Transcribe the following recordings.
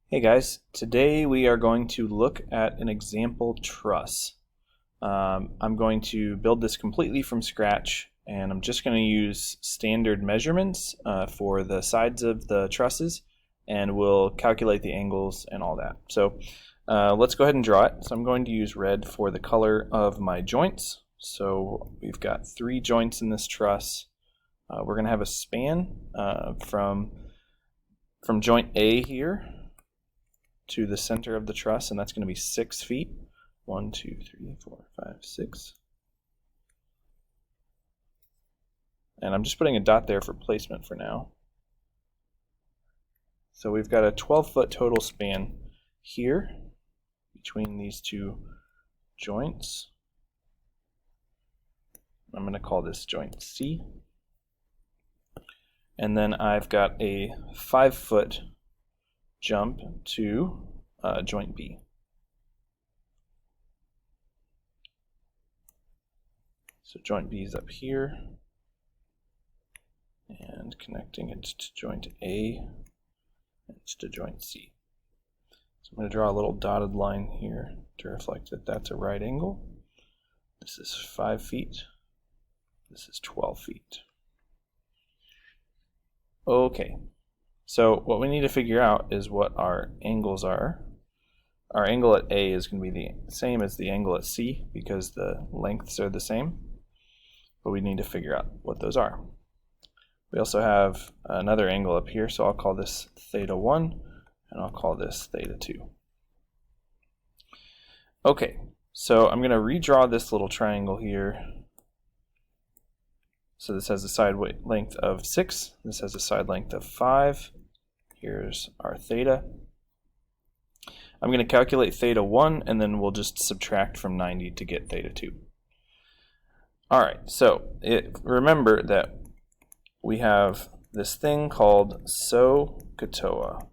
Hey guys, today we are going to look at an example truss. I'm going to build this completely from scratch, and I'm just going to use standard measurements for the sides of the trusses, and we'll calculate the angles and all that. So let's go ahead and draw it. So I'm going to use red for the color of my joints. So we've got 3 joints in this truss. We're going to have a span from joint A here to the center of the truss, and that's going to be 6 feet. 1, 2, 3, 4, 5, 6. And I'm just putting a dot there for placement for now. So we've got a 12-foot total span here between these 2 joints. I'm going to call this joint C. And then I've got a 5-foot jump to joint B. So joint B is up here, and connecting it to joint A and to joint C. So I'm going to draw a little dotted line here to reflect that that's a right angle. This is 5 feet. This is 12 feet. Okay. So what we need to figure out is what our angles are. Our angle at A is going to be the same as the angle at C because the lengths are the same, but we need to figure out what those are. We also have another angle up here, so I'll call this theta 1 and I'll call this theta 2. Okay, so I'm going to redraw this little triangle here. So this has a side length of 6, this has a side length of 5. Here's our theta. I'm going to calculate theta 1, and then we'll just subtract from 90 to get theta 2. Alright, so remember that we have this thing called SOHCAHTOA.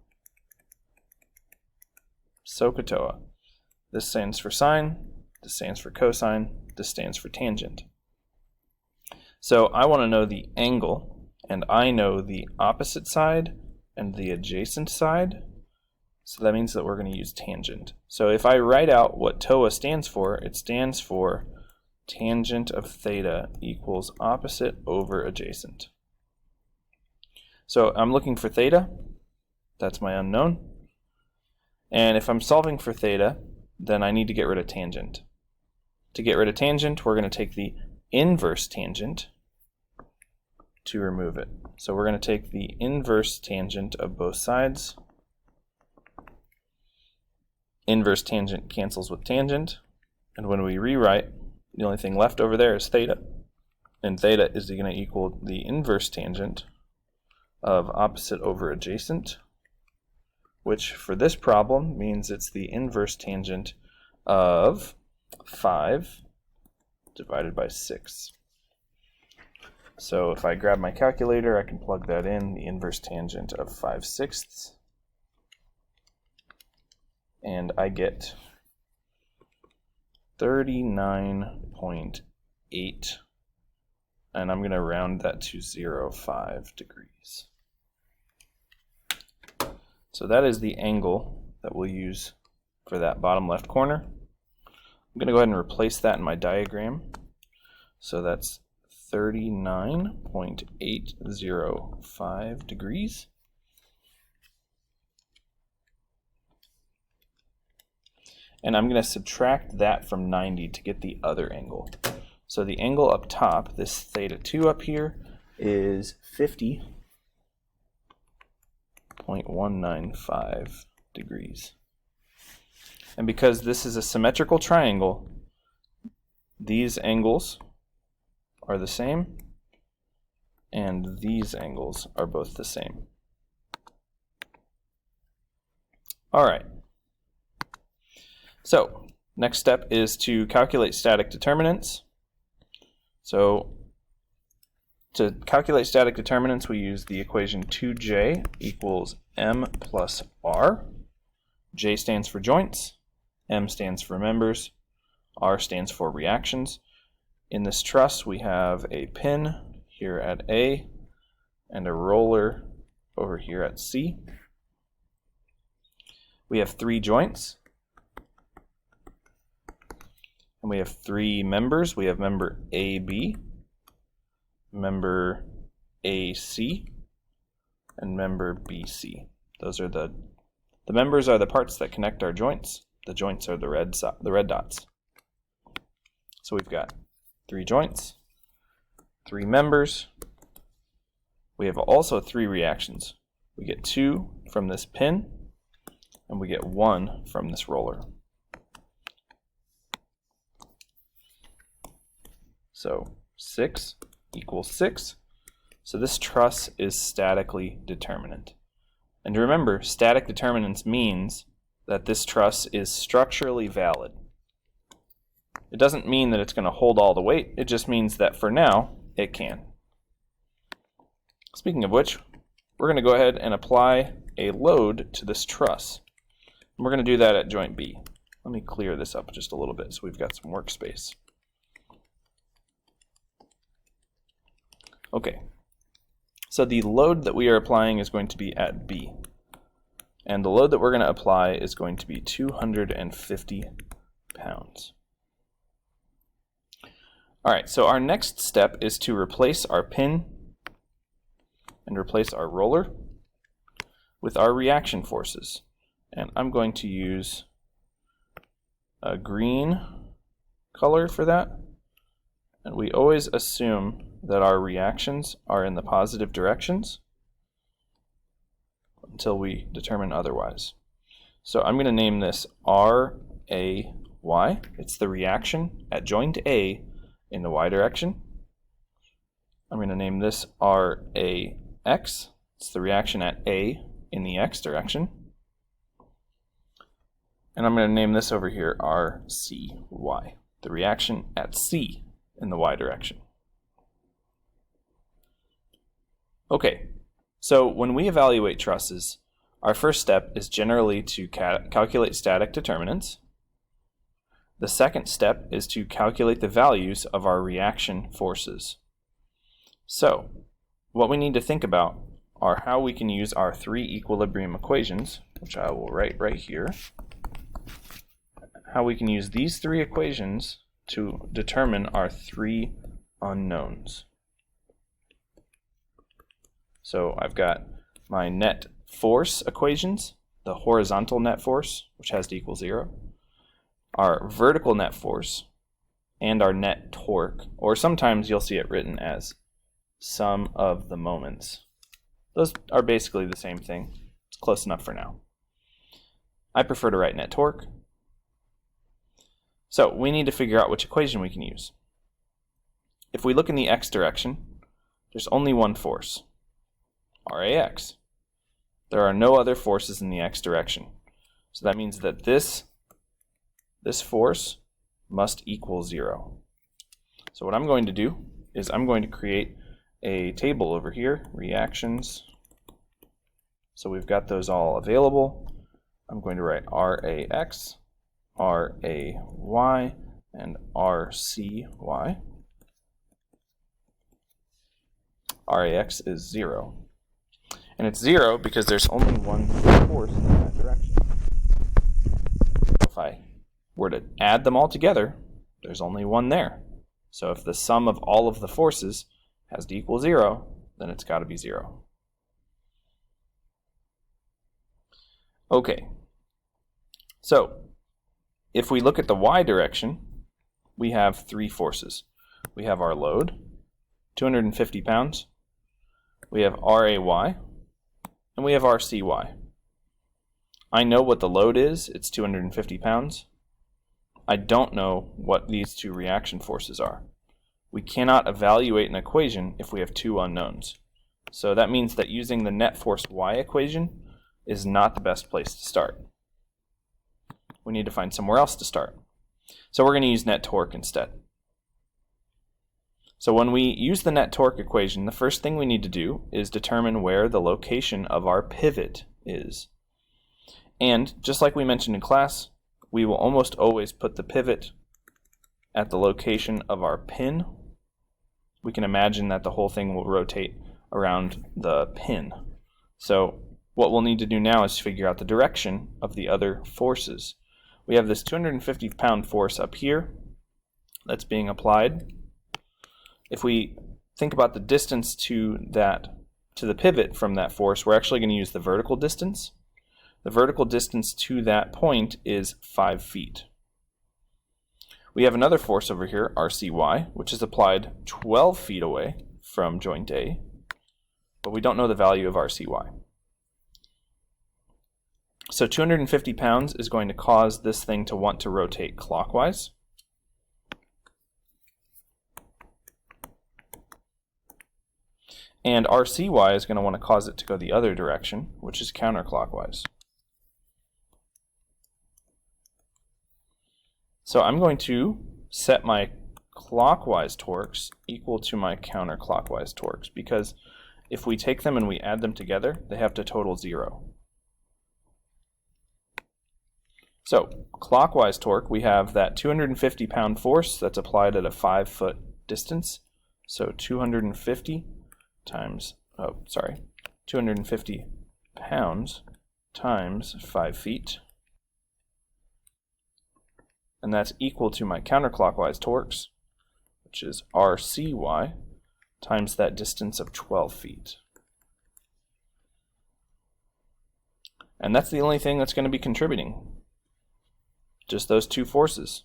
SOHCAHTOA. This stands for sine, this stands for cosine, this stands for tangent. So I want to know the angle, and I know the opposite side and the adjacent side, so that means that we're going to use tangent. So if I write out what TOA stands for, it stands for tangent of theta equals opposite over adjacent. So I'm looking for theta, that's my unknown, and if I'm solving for theta, then I need to get rid of tangent. To get rid of tangent, we're going to take the inverse tangent to remove it. So we're going to take the inverse tangent of both sides. Inverse tangent cancels with tangent, and when we rewrite, the only thing left over there is theta, and theta is going to equal the inverse tangent of opposite over adjacent, which for this problem means it's the inverse tangent of 5 divided by 6. So if I grab my calculator, I can plug that in, the inverse tangent of 5/6, and I get 39.8, and I'm going to round that to 0.5 degrees. So that is the angle that we'll use for that bottom left corner. I'm going to go ahead and replace that in my diagram. So that's 39.805 degrees. And I'm going to subtract that from 90 to get the other angle. So the angle up top, this theta 2 up here, is 50.195 degrees. And because this is a symmetrical triangle, these angles are the same, and these angles are both the same. Alright, so next step is to calculate static determinants. So to calculate static determinants, we use the equation 2j equals m plus r. J stands for joints, m stands for members, r stands for reactions. In this truss, we have a pin here at A and a roller over here at C. We have 3 joints, and we have 3 members. We have member AB, member AC, and member BC. Those are the members are the parts that connect our joints. The joints are the red dots. So we've got 3 joints, 3 members. We have also 3 reactions. We get 2 from this pin, and we get 1 from this roller. So 6 equals 6. So this truss is statically determinant. And remember, static determinants means that this truss is structurally valid. It doesn't mean that it's going to hold all the weight. It just means that for now, it can. Speaking of which, we're going to go ahead and apply a load to this truss. And we're going to do that at joint B. Let me clear this up just a little bit so we've got some workspace. Okay, so the load that we are applying is going to be at B. And the load that we're going to apply is going to be 250 pounds. All right, so our next step is to replace our pin and replace our roller with our reaction forces. And I'm going to use a green color for that. And we always assume that our reactions are in the positive directions until we determine otherwise. So I'm going to name this RAY. It's the reaction at joint A in the Y direction. I'm going to name this RAX. It's the reaction at A in the X direction. And I'm going to name this over here RCY, the reaction at C in the Y direction. Okay, so when we evaluate trusses, our first step is generally to calculate static determinants. The second step is to calculate the values of our reaction forces. So, what we need to think about are how we can use our 3 equilibrium equations, which I will write right here, how we can use these 3 equations to determine our 3 unknowns. So I've got my net force equations, the horizontal net force, which has to equal 0, our vertical net force, and our net torque, or sometimes you'll see it written as sum of the moments. Those are basically the same thing. It's close enough for now. I prefer to write net torque. So we need to figure out which equation we can use. If we look in the x direction, there's only one force, RAX. There are no other forces in the x direction. So that means that this force must equal 0. So what I'm going to do is I'm going to create a table over here, reactions. So we've got those all available. I'm going to write RAX, RAY, and RCY. RAX is 0. And it's 0 because there's only one force in that direction. If I were to add them all together, there's only one there. So if the sum of all of the forces has to equal 0, then it's got to be 0. Okay, so if we look at the y direction, we have 3 forces. We have our load, 250 pounds. We have RAY, and we have RCY. I know what the load is, it's 250 pounds. I don't know what these 2 reaction forces are. We cannot evaluate an equation if we have 2 unknowns. So that means that using the net force y equation is not the best place to start. We need to find somewhere else to start. So we're going to use net torque instead. So when we use the net torque equation, the first thing we need to do is determine where the location of our pivot is. And just like we mentioned in class, we will almost always put the pivot at the location of our pin. We can imagine that the whole thing will rotate around the pin. So what we'll need to do now is figure out the direction of the other forces. We have this 250-pound force up here that's being applied. If we think about the distance to the pivot from that force, we're actually going to use the vertical distance. The vertical distance to that point is 5 feet. We have another force over here, RCY, which is applied 12 feet away from joint A, but we don't know the value of RCY. So 250 pounds is going to cause this thing to want to rotate clockwise. And RCY is going to want to cause it to go the other direction, which is counterclockwise. So I'm going to set my clockwise torques equal to my counterclockwise torques, because if we take them and we add them together, they have to total 0. So clockwise torque, we have that 250-pound force that's applied at a 5-foot distance. So 250 pounds times 5 feet. And that's equal to my counterclockwise torques, which is RCY, times that distance of 12 feet. And that's the only thing that's going to be contributing. Just those two forces.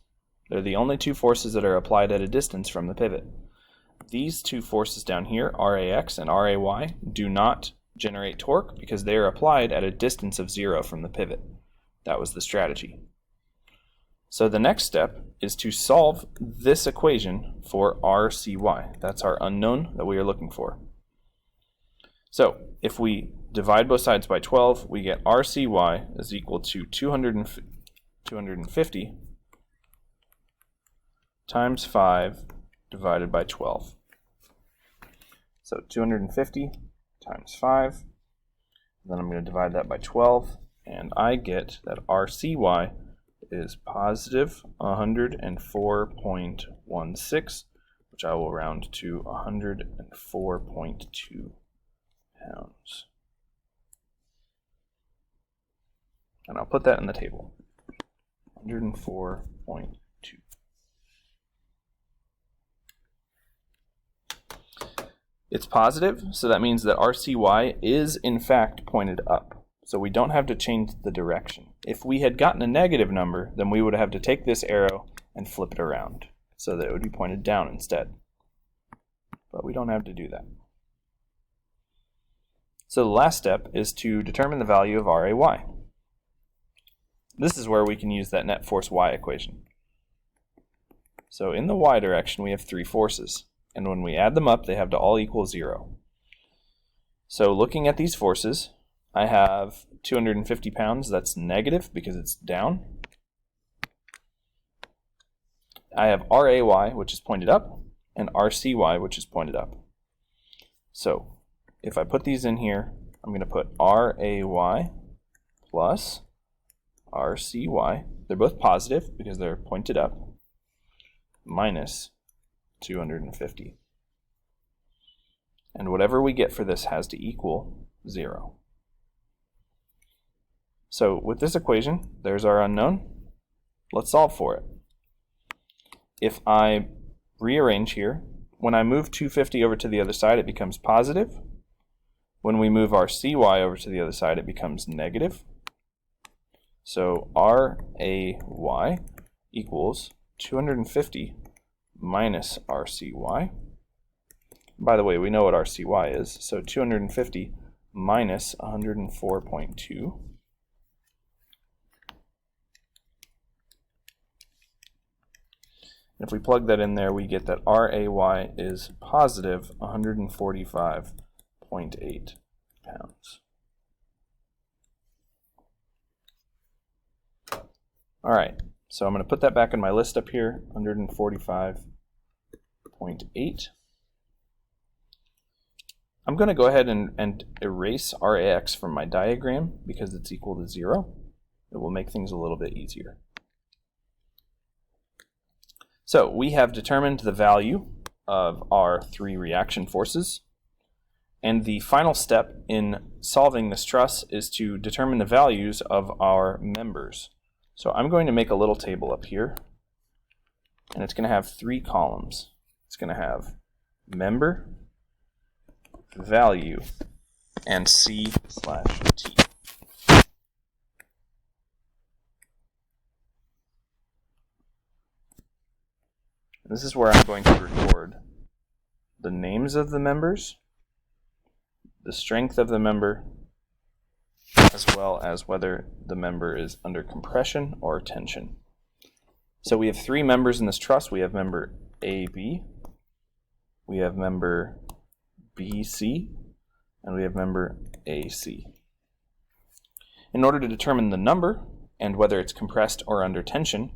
They're the only two forces that are applied at a distance from the pivot. These two forces down here, RAX and RAY, do not generate torque because they are applied at a distance of 0 from the pivot. That was the strategy. So the next step is to solve this equation for RCY. That's our unknown that we are looking for. So if we divide both sides by 12, we get RCY is equal to 250 times 5 divided by 12. So 250 times 5, then I'm going to divide that by 12, and I get that RCY is positive 104.16, which I will round to 104.2 pounds. And I'll put that in the table. 104.2. It's positive, so that means that RCY is in fact pointed up. So we don't have to change the direction. If we had gotten a negative number, then we would have to take this arrow and flip it around so that it would be pointed down instead. But we don't have to do that. So the last step is to determine the value of RAY. This is where we can use that net force Y equation. So in the Y direction, we have 3 forces. And when we add them up, they have to all equal 0. So looking at these forces, I have 250 pounds, that's negative because it's down. I have RAY, which is pointed up, and RCY, which is pointed up. So if I put these in here, I'm going to put RAY plus RCY. They're both positive because they're pointed up, minus 250. And whatever we get for this has to equal 0. So with this equation, there's our unknown. Let's solve for it. If I rearrange here, when I move 250 over to the other side, it becomes positive. When we move our CY over to the other side, it becomes negative. So RAY equals 250 minus RCY. By the way, we know what RCY is, so 250 minus 104.2. If we plug that in there, we get that RAY is positive 145.8 pounds. All right, so I'm going to put that back in my list up here, 145.8. I'm going to go ahead and erase RAX from my diagram because it's equal to 0. It will make things a little bit easier. So we have determined the value of our 3 reaction forces. And the final step in solving this truss is to determine the values of our members. So I'm going to make a little table up here, and it's going to have 3 columns. It's going to have member, value, and C/T. This is where I'm going to record the names of the members, the strength of the member, as well as whether the member is under compression or tension. So we have 3 members in this truss. We have member AB, we have member BC, and we have member AC. In order to determine the number and whether it's compressed or under tension,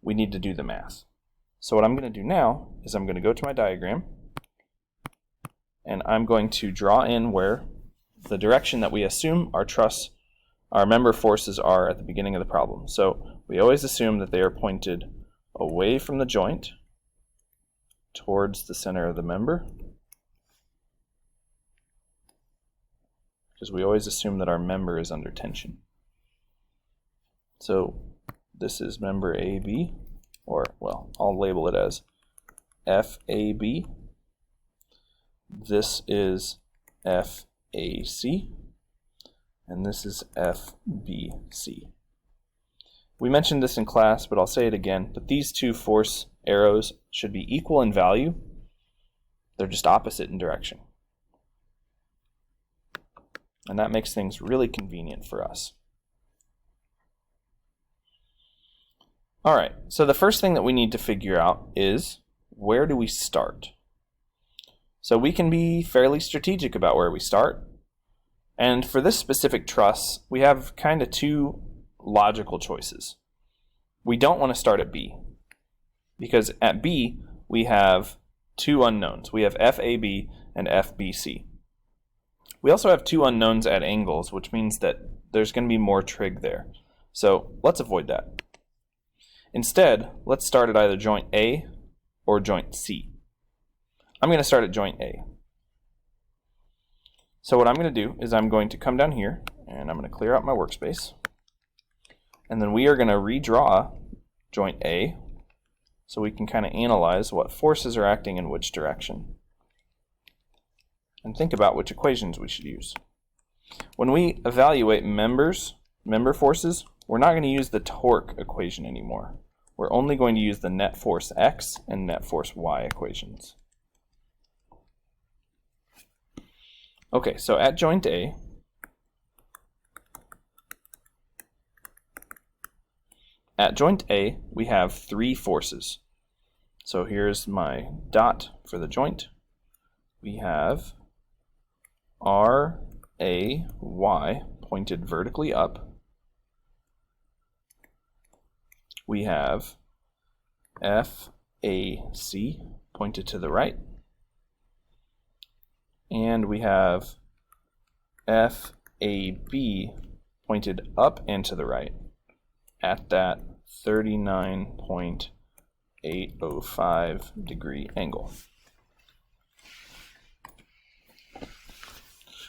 we need to do the math. So what I'm going to do now is I'm going to go to my diagram, and I'm going to draw in where the direction that we assume our member forces are at the beginning of the problem. So we always assume that they are pointed away from the joint towards the center of the member, because we always assume that our member is under tension. So this is member AB, or, well, I'll label it as FAB. This is FAC, and this is FBC. We mentioned this in class, but I'll say it again, but these 2 force arrows should be equal in value. They're just opposite in direction. And that makes things really convenient for us. Alright, so the first thing that we need to figure out is, where do we start? So we can be fairly strategic about where we start. And for this specific truss, we have kind of 2 logical choices. We don't want to start at B, because at B we have 2 unknowns. We have FAB and FBC. We also have 2 unknowns at angles, which means that there's going to be more trig there. So let's avoid that. Instead, let's start at either joint A or joint C. I'm going to start at joint A. So what I'm going to do is I'm going to come down here, and I'm going to clear out my workspace. And then we are going to redraw joint A so we can kind of analyze what forces are acting in which direction, and think about which equations we should use. When we evaluate member forces, we're not going to use the torque equation anymore. We're only going to use the net force X and net force Y equations. Okay, so at joint A, we have 3 forces. So here's my dot for the joint. We have R, A, Y pointed vertically up. We have F, A, C pointed to the right. And we have FAB pointed up and to the right at that 39.805 degree angle.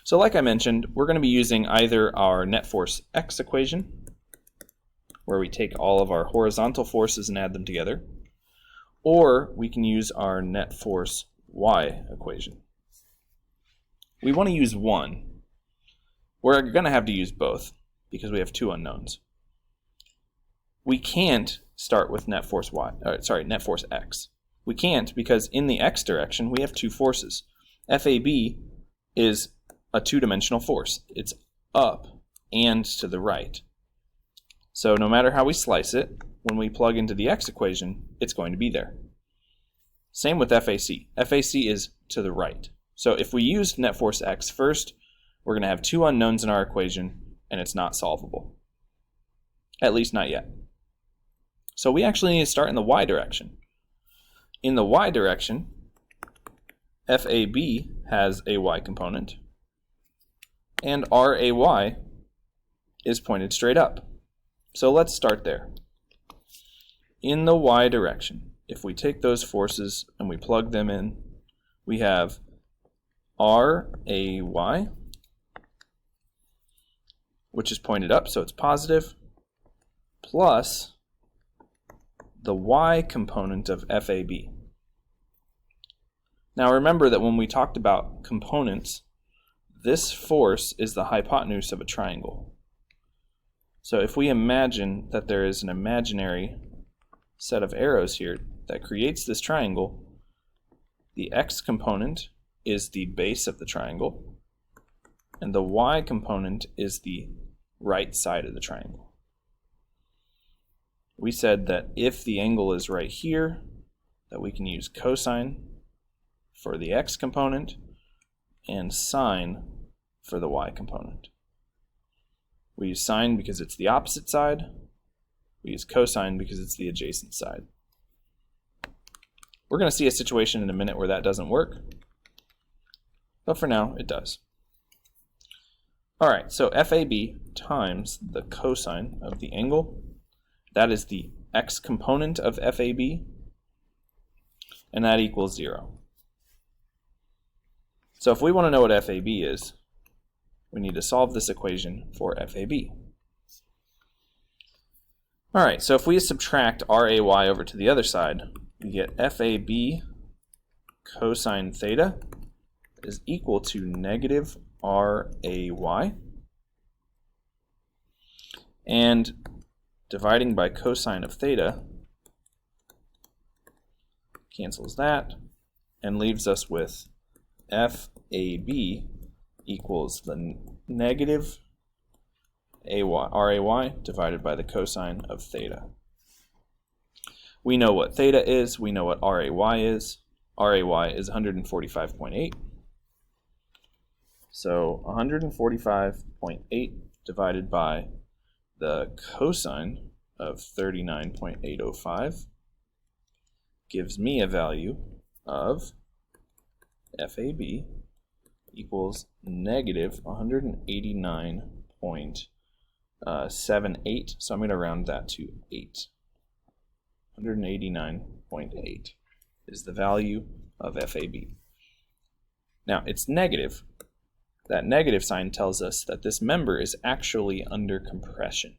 So like I mentioned, we're going to be using either our net force X equation, where we take all of our horizontal forces and add them together, or we can use our net force Y equation. We want to use one. We're going to have to use both because we have 2 unknowns. We can't start with net force X. We can't because in the X direction we have 2 forces. FAB is a 2-dimensional force. It's up and to the right. So no matter how we slice it, when we plug into the X equation, it's going to be there. Same with FAC. FAC is to the right. So if we use net force X first, we're going to have 2 unknowns in our equation, and it's not solvable. At least not yet. So we actually need to start in the Y direction. In the Y direction, FAB has a Y component, and RAY is pointed straight up. So let's start there. In the Y direction, if we take those forces and we plug them in, we have RAY, which is pointed up, so it's positive, plus the y component of FAB. Now remember that when we talked about components, this force is the hypotenuse of a triangle. So if we imagine that there is an imaginary set of arrows here that creates this triangle, the x component is the base of the triangle, and the y component is the right side of the triangle. We said that if the angle is right here, that we can use cosine for the x component and sine for the y component. We use sine because it's the opposite side. We use cosine because it's the adjacent side. We're going to see a situation in a minute where that doesn't work, but for now it does. All right, so FAB times the cosine of the angle, that is the x component of FAB, and that equals 0. So if we want to know what FAB is, we need to solve this equation for FAB. All right, so if we subtract RAY over to the other side, we get FAB cosine theta is equal to negative RAY. And dividing by cosine of theta cancels that and leaves us with FAB equals the negative RAY divided by the cosine of theta. We know what theta is, we know what RAY is. RAY is 145.8. So 145.8 divided by the cosine of 39.805 gives me a value of FAB equals negative 189.78. So I'm going to round that to 8. 189.8 is the value of FAB. Now it's negative. That negative sign tells us that this member is actually under compression.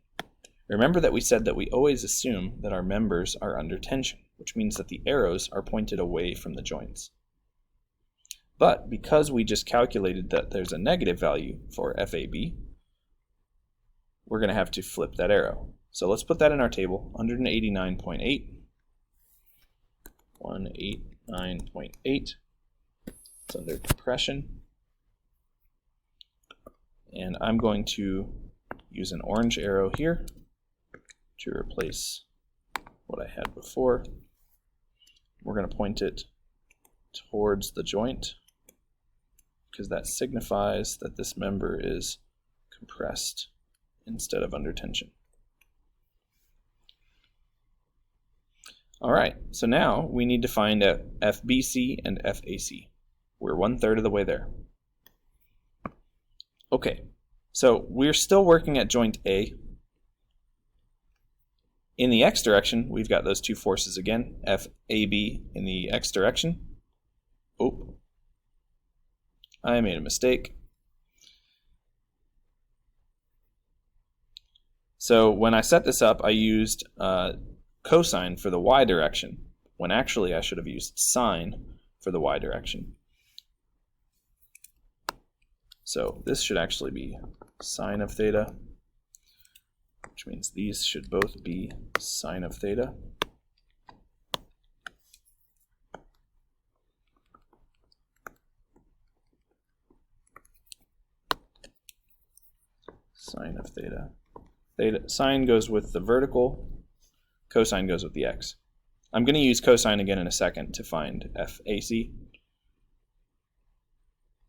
Remember that we said that we always assume that our members are under tension, which means that the arrows are pointed away from the joints. But because we just calculated that there's a negative value for FAB, we're going to have to flip that arrow. So let's put that in our table, 189.8. 189.8. It's under compression. And I'm going to use an orange arrow here to replace what I had before. We're going to point it towards the joint because that signifies that this member is compressed instead of under tension. All right, so now we need to find out FBC and FAC. We're 1/3 of the way there. Okay, so we're still working at joint A. In the x direction, we've got those two forces again, FAB in the x direction. Oh, I made a mistake. So when I set this up, I used cosine for the y direction, when actually I should have used sine for the y direction. So this should actually be sine of theta, which means these should both be sine of theta. Sine of theta. Sine goes with the vertical, cosine goes with the x. I'm going to use cosine again in a second to find FAC.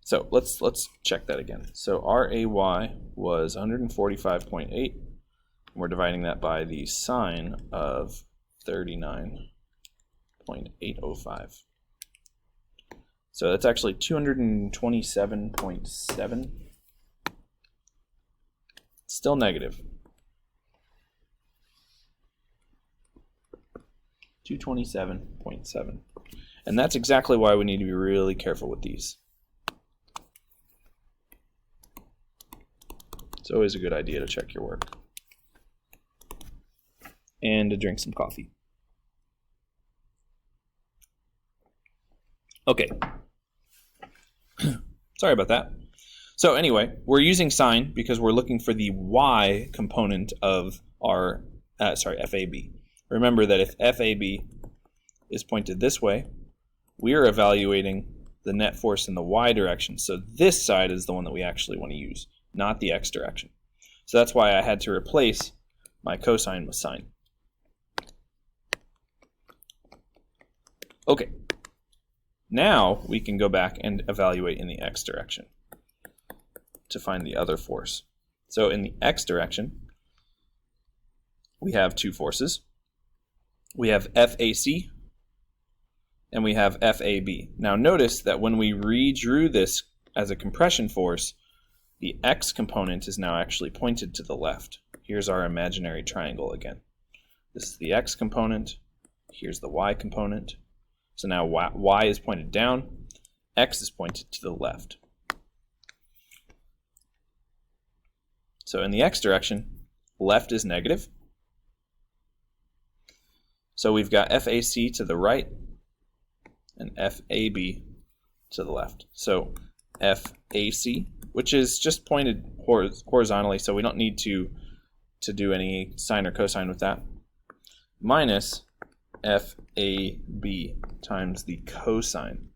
So let's check that again. So RAY was 145.8. We're dividing that by the sine of 39.805. So that's actually 227.7. Still negative. 227.7. And that's exactly why we need to be really careful with these. It's always a good idea to check your work. And to drink some coffee. Okay. Sorry about that. So anyway, we're using sine because we're looking for the y component of our, FAB. Remember that if FAB is pointed this way, we are evaluating the net force in the y direction. So this side is the one that we actually want to use, not the x direction. So that's why I had to replace my cosine with sine. Okay. Now we can go back and evaluate in the x direction to find the other force. So in the x direction, we have two forces. We have FAC and we have FAB. Now notice that when we redrew this as a compression force, the x component is now actually pointed to the left. Here's our imaginary triangle again. This is the x component. Here's the y component. So now y is pointed down, x is pointed to the left. So in the x direction, left is negative. So we've got FAC to the right and FAB to the left. So FAC, which is just pointed horizontally, so we don't need to do any sine or cosine with that, minus FAB times the cosine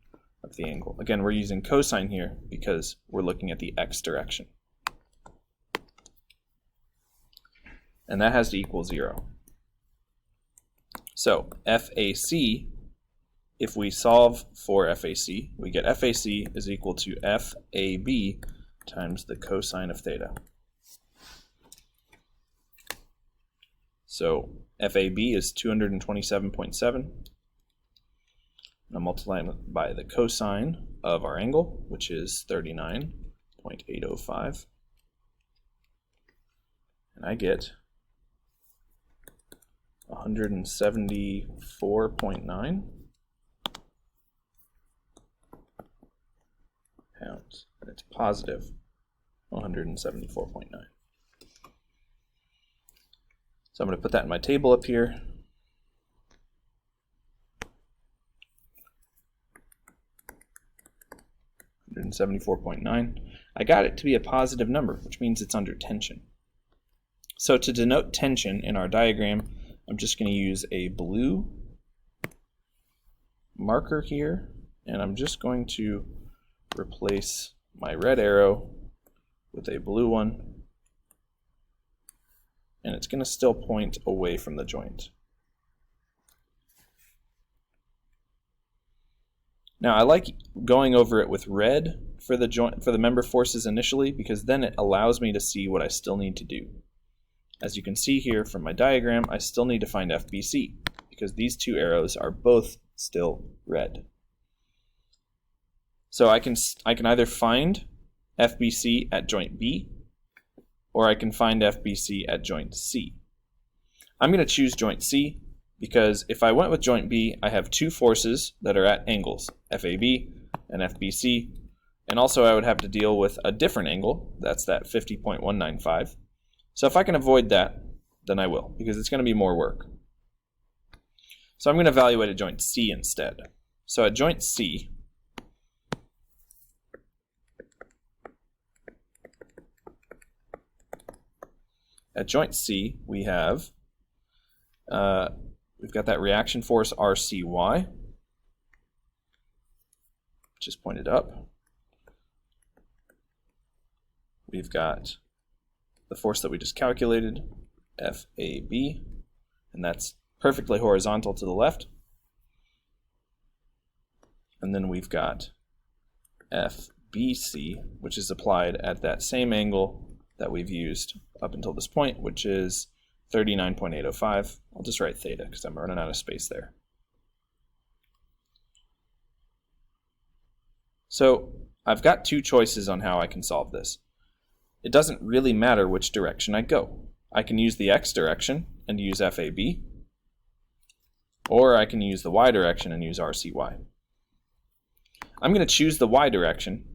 of the angle. Again, we're using cosine here because we're looking at the x direction. And that has to equal 0. So FAC, if we solve for FAC, we get FAC is equal to FAB times the cosine of theta. So FAB is 227.7. Now multiply it by the cosine of our angle, which is 39.805. And I get 174.9 pounds. And it's positive 174.9. So I'm going to put that in my table up here. $174.9. I got it to be a positive number, which means it's under tension. So to denote tension in our diagram, I'm just going to use a blue marker here, and I'm just going to replace my red arrow with a blue one, and it's going to still point away from the joint. Now I like going over it with red for the member forces initially, because then it allows me to see what I still need to do. As you can see here from my diagram, I still need to find FBC because these two arrows are both still red. So I can either find FBC at joint B, or I can find FBC at joint C. I'm going to choose joint C because if I went with joint B, I have two forces that are at angles, FAB and FBC, and also I would have to deal with a different angle, that's that 50.195. So if I can avoid that, then I will, because it's going to be more work. So I'm going to evaluate a joint C instead. So at joint C, we have we've got that reaction force RCY, which is pointed up. We've got the force that we just calculated, FAB, and that's perfectly horizontal to the left. And then we've got FBC, which is applied at that same angle that we've used up until this point, which is 39.805. I'll just write theta because I'm running out of space there. So I've got two choices on how I can solve this. It doesn't really matter which direction I go. I can use the x direction and use FAB, or I can use the y direction and use RCY. I'm going to choose the y direction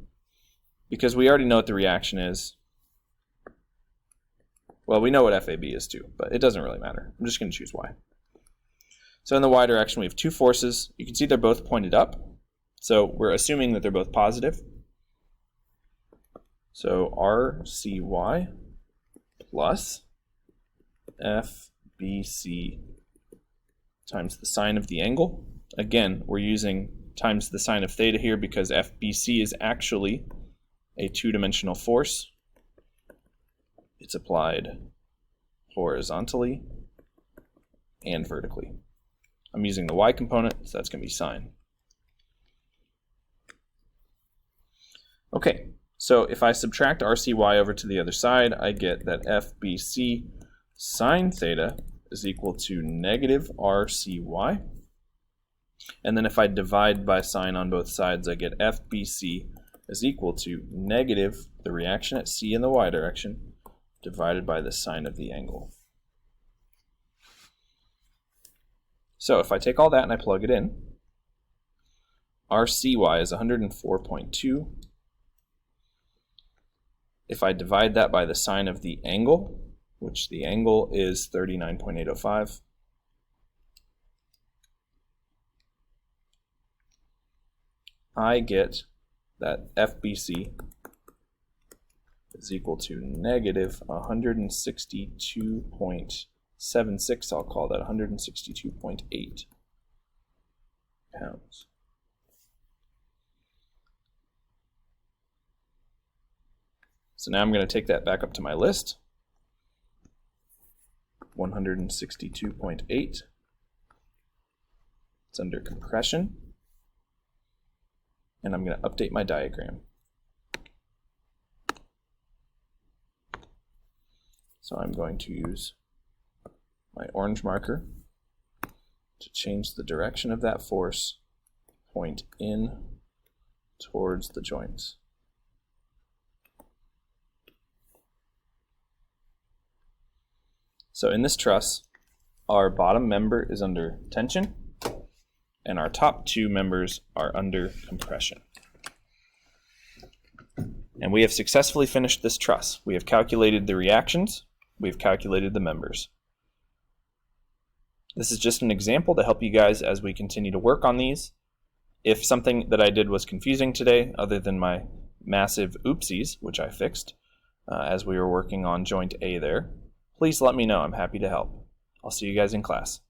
because we already know what the reaction is. Well, we know what FAB is too, but it doesn't really matter. I'm just going to choose Y. So in the Y direction, we have two forces. You can see they're both pointed up. So we're assuming that they're both positive. So RCY plus FBC times the sine of the angle. Again, we're using times the sine of theta here because FBC is actually a two-dimensional force. It's applied horizontally and vertically. I'm using the Y component, so that's going to be sine. Okay, so if I subtract RCY over to the other side, I get that FBC sine theta is equal to negative RCY. And then if I divide by sine on both sides, I get FBC is equal to negative the reaction at C in the Y direction divided by the sine of the angle. So if I take all that and I plug it in, RCY is 104.2. If I divide that by the sine of the angle, which the angle is 39.805, I get that FBC is equal to negative 162.76, I'll call that 162.8 pounds. So now I'm going to take that back up to my list. 162.8. It's under compression. And I'm going to update my diagram. So I'm going to use my orange marker to change the direction of that force, point in towards the joints. So in this truss, our bottom member is under tension, and our top two members are under compression. And we have successfully finished this truss. We have calculated the reactions, we've calculated the members. This is just an example to help you guys as we continue to work on these. If something that I did was confusing today, other than my massive oopsies, which I fixed as we were working on joint A there, please let me know. I'm happy to help. I'll see you guys in class.